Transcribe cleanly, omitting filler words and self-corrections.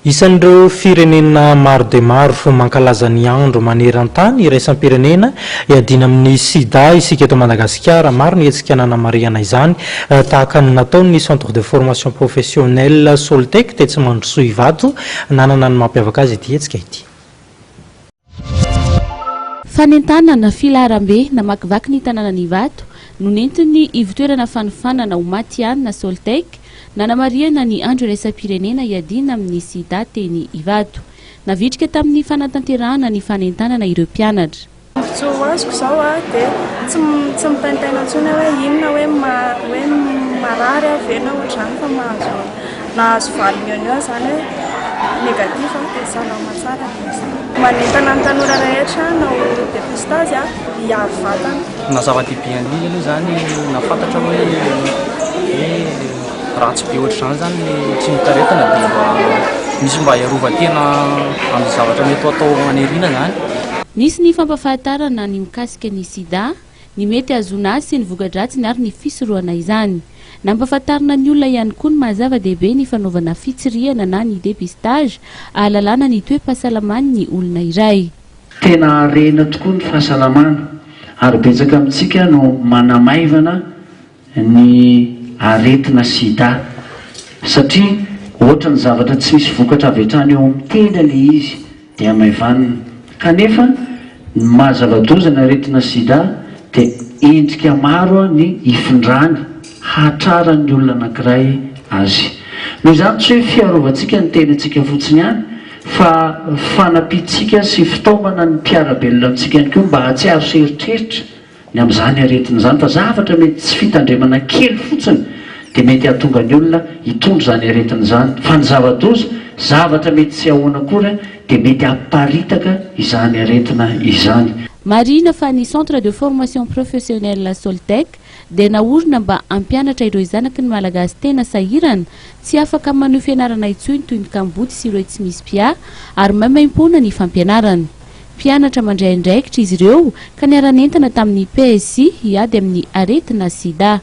Isan'ireo firenena maro de maro mankalaza ny andro maneran-tany iraisam-pirenena iadiana amin'ny Sida isika eto Madagasikara. Maro ny hetsika nanamarihana izany, tahaka ny nataon'ny centre de formation professionnel Soltec tetsy Mandrosoa Ivato, nanana ny mampiavaka azy ity hetsika ity. Fanentana na filarambe na makivaky ny tanànan'i Ivato no nentin'ny ivitoerana fanofanana ho matianina Soltec nanamarihana ny andro iraisam-pirenena iadiana amin'ny Sida teny Ivato. Navitrika tamin'ny fanatanterahana ny fanentanana ireo mpianatra. Azoko zao dia tsy mitaintaina intsony hoe inona hoe marary avena ohatrany fa nahazo valiny eo zany hoe negatif dia salama tsara. Manentana ny tanora rehetra nao dépistage hiavy vatana. Na zava-dehibe indrindra aloha zany nafantatra hoe ratsy be ohatr'izany zany tsy mitaretana dia misy mba hiarovan-tena amin'ny zavatra mety atao aneriana zany. Nisy ny fampafahatarana ny mikasika ny Sida, ny mety azona azy sy ny voka-dratsiny ary ny fisorohana izany. Nampafatarana ny olona ihany koa ny mahazava-dehibe ny fanaovana fitsirihana na ny dépistage, ahalalana ny toe-pahasalaman'ny olona iray. Tena rena tokoa ny fahasalamana ary betsaka amintsika no manamaivana ny aretina Sida satria ohatra ny zavatra tsy misy vokatra avy hatrany eo amin'ny tenda le izy dia maivanina. Kanefa ny mahazava-doza ny aretina Sida dia endrika maro ny ifindrany hatrarany olona anankiray azy. Noho izany tsy hoe fiarovantsika ny tenantsika fotsiny ihany fa fanapitsika sy fitaomana ny mpiarabelona amintsika ihany koa mba hatsiaro sy eritreritra ny amin'izany aretina izany, fa zavatra mety tsy fitandremana kely fotsiny dia mety hahatonga ny olona hitondra izany aretina izany. Fa ny zava-doza zavatra mety tsy ahoana akory dia mety hamparitaka izany aretina izany. Marina fa ny centre de formation professionnel Soltec dia naorina mba hampianatra ireo zanaky ny malagasy tena sahirana tsy afaka maneho fianarana intsony toy ny kamboty sy ireo tsy misy pia ary maimaim-pona ny fampianarana. Mpianatra mandray andraikitra izy ireo ka niara-nentana tamin'ny PSI hiady amin'ny aretina Sida.